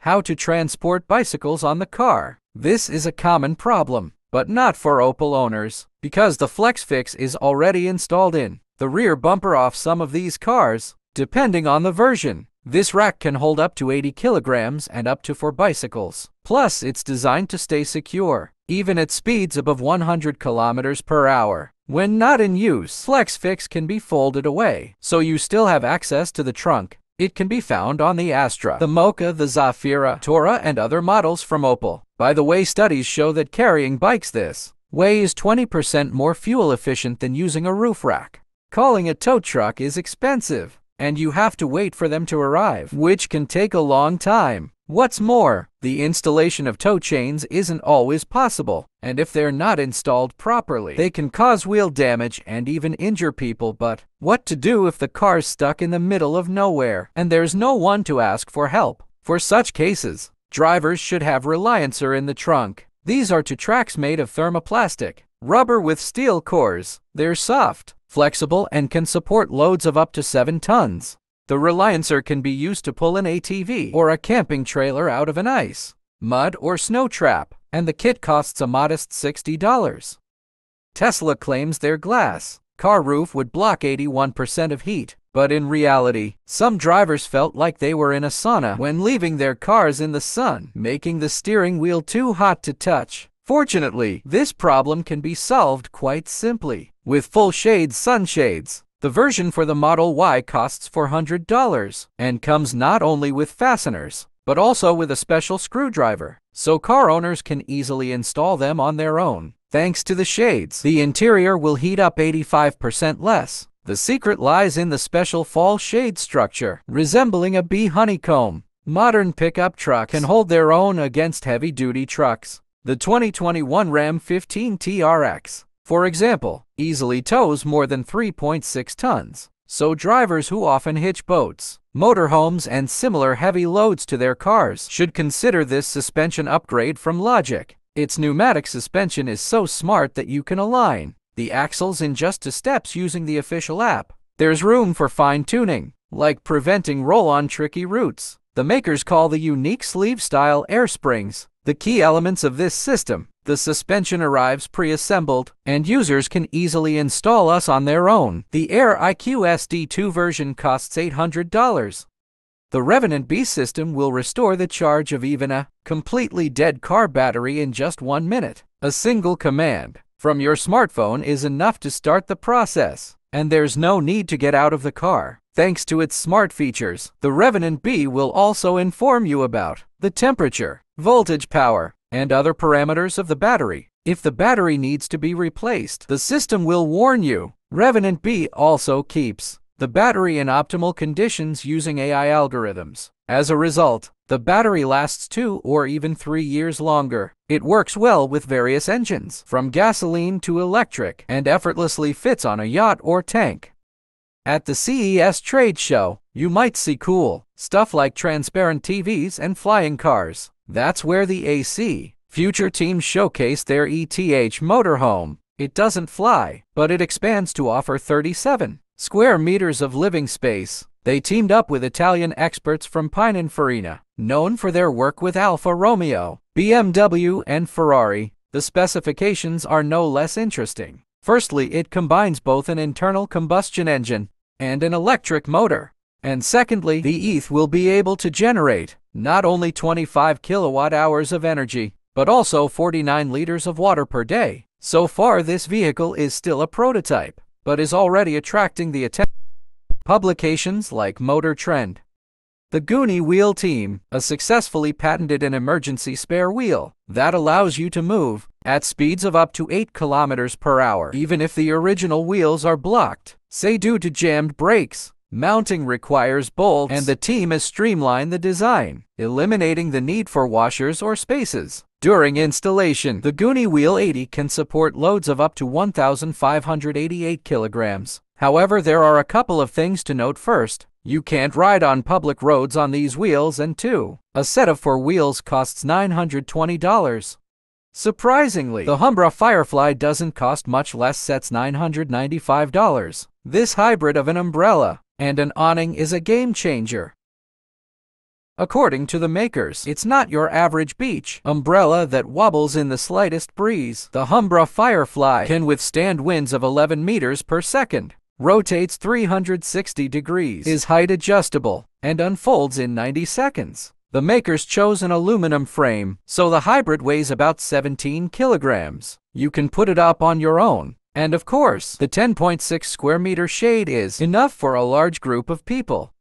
How to transport bicycles on the car. This is a common problem, but not for Opel owners, because the FlexFix is already installed in the rear bumper of some of these cars, depending on the version. This rack can hold up to 80 kilograms and up to 4 bicycles. Plus, it's designed to stay secure, even at speeds above 100 kilometers per hour. When not in use, FlexFix can be folded away, so you still have access to the trunk. It can be found on the Astra, the Mocha, the Zafira, Tora, and other models from Opel. By the way, studies show that carrying bikes this way is 20% more fuel efficient than using a roof rack. Calling a tow truck is expensive, and you have to wait for them to arrive, which can take a long time. What's more, the installation of tow chains isn't always possible, and if they're not installed properly, they can cause wheel damage and even injure people. But what to do if the car's stuck in the middle of nowhere and there's no one to ask for help? For such cases, drivers should have Reliancer in the trunk. These are two tracks made of thermoplastic rubber with steel cores. They're soft, flexible, and can support loads of up to 7 tons. The Reliancer can be used to pull an ATV or a camping trailer out of an ice, mud, or snow trap, and the kit costs a modest $60. Tesla claims their glass car roof would block 81% of heat, but in reality, some drivers felt like they were in a sauna when leaving their cars in the sun, making the steering wheel too hot to touch. Fortunately, this problem can be solved quite simply with FullShade sunshades. The version for the Model Y costs $400 and comes not only with fasteners, but also with a special screwdriver, so car owners can easily install them on their own. Thanks to the shades, the interior will heat up 85% less. The secret lies in the special fall shade structure, resembling a bee honeycomb. Modern pickup trucks can hold their own against heavy-duty trucks. The 2021 Ram 15 TRX, for example, easily tows more than 3.6 tons, so drivers who often hitch boats, motorhomes, and similar heavy loads to their cars should consider this suspension upgrade from Logiq. Its pneumatic suspension is so smart that you can align the axles in just 2 steps using the official app. There's room for fine-tuning, like preventing roll-on tricky routes. The makers call the unique sleeve-style air springs the key elements of this system. The suspension arrives pre-assembled, and users can easily install us on their own. The AirIQ SD2 version costs $800. The Revenant B system will restore the charge of even a completely dead car battery in just 1 minute. A single command from your smartphone is enough to start the process, and there's no need to get out of the car. Thanks to its smart features, the Revenant B will also inform you about the temperature, voltage, power, and other parameters of the battery. If the battery needs to be replaced, the system will warn you. Revenant B also keeps the battery in optimal conditions using AI algorithms. As a result, the battery lasts 2 or even 3 years longer. It works well with various engines, from gasoline to electric, and effortlessly fits on a yacht or tank. At the CES trade show, you might see cool stuff like transparent TVs and flying cars. That's where the AC Future teams showcase their ETH motorhome. It doesn't fly, but it expands to offer 37 square meters of living space. They teamed up with Italian experts from Pininfarina, known for their work with Alfa Romeo, BMW, and Ferrari. The specifications are no less interesting. Firstly, it combines both an internal combustion engine and an electric motor. And secondly, the ETH will be able to generate not only 25 kilowatt hours of energy, but also 49 liters of water per day. So far, this vehicle is still a prototype, but is already attracting the attention of publications like Motor Trend. The Gooni Wheel team has successfully patented an emergency spare wheel that allows you to move at speeds of up to 8 kilometers per hour, even if the original wheels are blocked, say due to jammed brakes. Mounting requires bolts, and the team has streamlined the design, eliminating the need for washers or spaces. During installation, the Gooni Wheel 80 can support loads of up to 1,588 kilograms. However, there are a couple of things to note. First, you can't ride on public roads on these wheels, and 2, a set of 4 wheels costs $920. Surprisingly, the Humra Firefly doesn't cost much less, sets $995. This hybrid of an umbrella and an awning is a game changer. According to the makers, it's not your average beach umbrella that wobbles in the slightest breeze. The Humra Firefly can withstand winds of 11 meters per second, rotates 360 degrees, is height adjustable, and unfolds in 90 seconds. The makers chose an aluminum frame, so the hybrid weighs about 17 kilograms. You can put it up on your own. And of course, the 10.6 square meter shade is enough for a large group of people.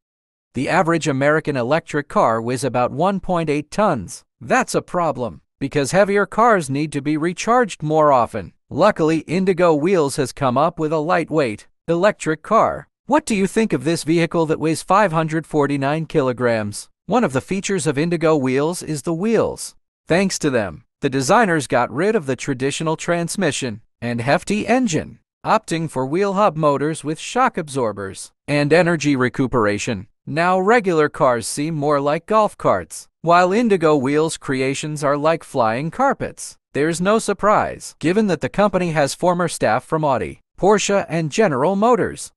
The average American electric car weighs about 1.8 tons. That's a problem, because heavier cars need to be recharged more often. Luckily, Indigo Wheels has come up with a lightweight electric car. What do you think of this vehicle that weighs 549 kilograms? One of the features of Indigo Wheels is the wheels. Thanks to them, the designers got rid of the traditional transmission and hefty engine, opting for wheel hub motors with shock absorbers and energy recuperation. Now regular cars seem more like golf carts, while Indigo Wheels creations are like flying carpets. There's no surprise, given that the company has former staff from Audi, Porsche, and General Motors.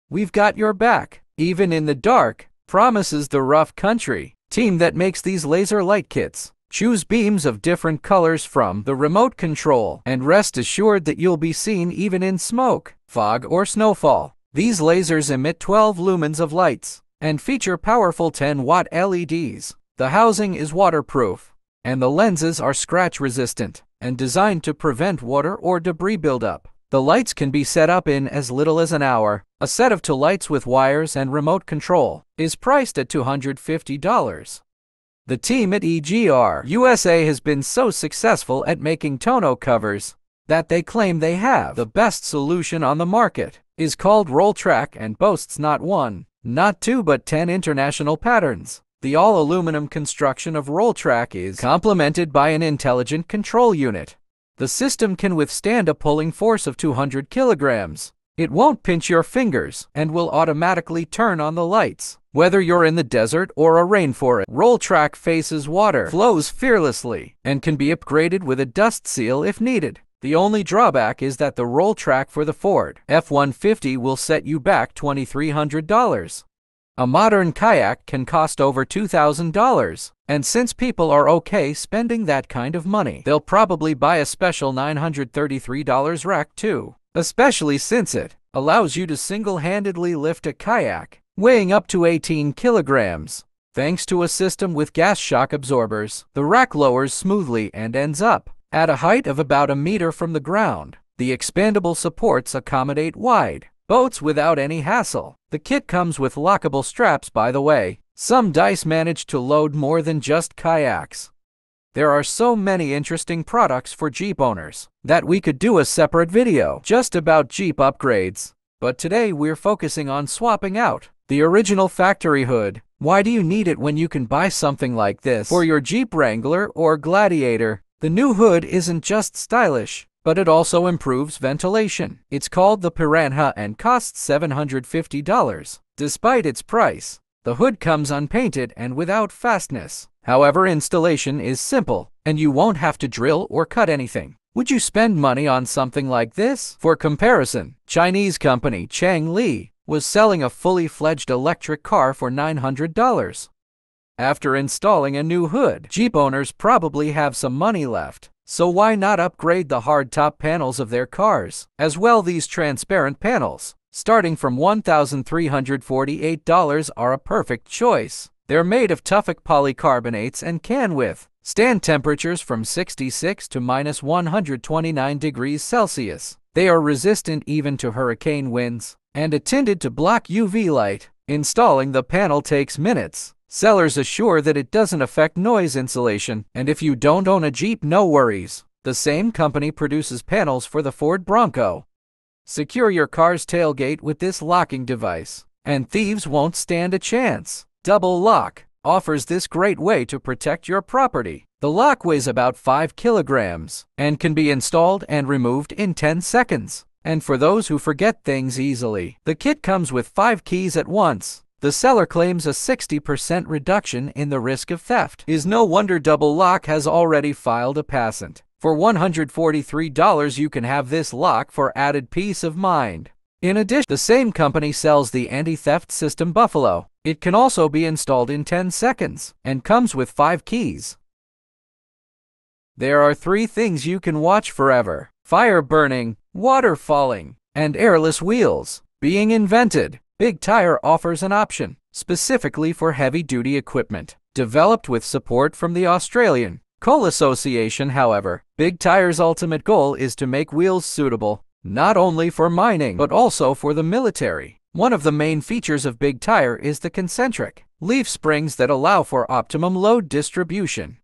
We've got your back, even in the dark, promises the Rough Country team that makes these laser light kits. Choose beams of different colors from the remote control and rest assured that you'll be seen even in smoke, fog, or snowfall. These lasers emit 12 lumens of lights and feature powerful 10-watt LEDs. The housing is waterproof, and the lenses are scratch-resistant and designed to prevent water or debris buildup. The lights can be set up in as little as an hour. A set of 2 lights with wires and remote control is priced at $250. The team at EGR USA has been so successful at making tonneau covers that they claim they have the best solution on the market. Is called RollTrac and boasts not 1, not 2, but 10 international patterns. The all-aluminum construction of RollTrac is complemented by an intelligent control unit. The system can withstand a pulling force of 200 kilograms. It won't pinch your fingers and will automatically turn on the lights. Whether you're in the desert or a rainforest, RollTrac faces water, flows fearlessly, and can be upgraded with a dust seal if needed. The only drawback is that the RollTrac for the Ford F-150 will set you back $2,300. A modern kayak can cost over $2,000, and since people are okay spending that kind of money, they'll probably buy a special $933 rack too, especially since it allows you to single-handedly lift a kayak weighing up to 18 kilograms. Thanks to a system with gas shock absorbers, the rack lowers smoothly and ends up at a height of about a meter from the ground. The expandable supports accommodate wide boats without any hassle. The kit comes with lockable straps, by the way. Some dice manage to load more than just kayaks. There are so many interesting products for Jeep owners that we could do a separate video just about Jeep upgrades. But today we're focusing on swapping out the original factory hood. Why do you need it when you can buy something like this for your Jeep Wrangler or Gladiator? The new hood isn't just stylish, but it also improves ventilation. It's called the Piranha and costs $750. Despite its price, the hood comes unpainted and without fastness. However, installation is simple, and you won't have to drill or cut anything. Would you spend money on something like this? For comparison, Chinese company Chang Li was selling a fully fledged electric car for $900. After installing a new hood, Jeep owners probably have some money left, so why not upgrade the hardtop panels of their cars as well? These transparent panels, starting from $1,348, are a perfect choice. They're made of tough polycarbonates and can withstand temperatures from 66 to -129 degrees Celsius. They are resistant even to hurricane winds and are tinted to block UV light. Installing the panel takes minutes. Sellers assure that it doesn't affect noise insulation, and if you don't own a Jeep, no worries. The same company produces panels for the Ford Bronco. Secure your car's tailgate with this locking device, and thieves won't stand a chance. DoubleLock offers this great way to protect your property. The lock weighs about 5 kilograms and can be installed and removed in 10 seconds. And for those who forget things easily, the kit comes with 5 keys at once. The seller claims a 60% reduction in the risk of theft. Is no wonder DoubleLock has already filed a patent. For $143, you can have this lock for added peace of mind. In addition, the same company sells the anti-theft system Buffalo. It can also be installed in 10 seconds and comes with 5 keys. There are 3 things you can watch forever: fire burning, water falling, and airless wheels being invented. Big Tyre offers an option specifically for heavy-duty equipment, developed with support from the Australian Coal Association. However, Big Tyre's ultimate goal is to make wheels suitable not only for mining but also for the military. One of the main features of Big Tyre is the concentric leaf springs that allow for optimum load distribution.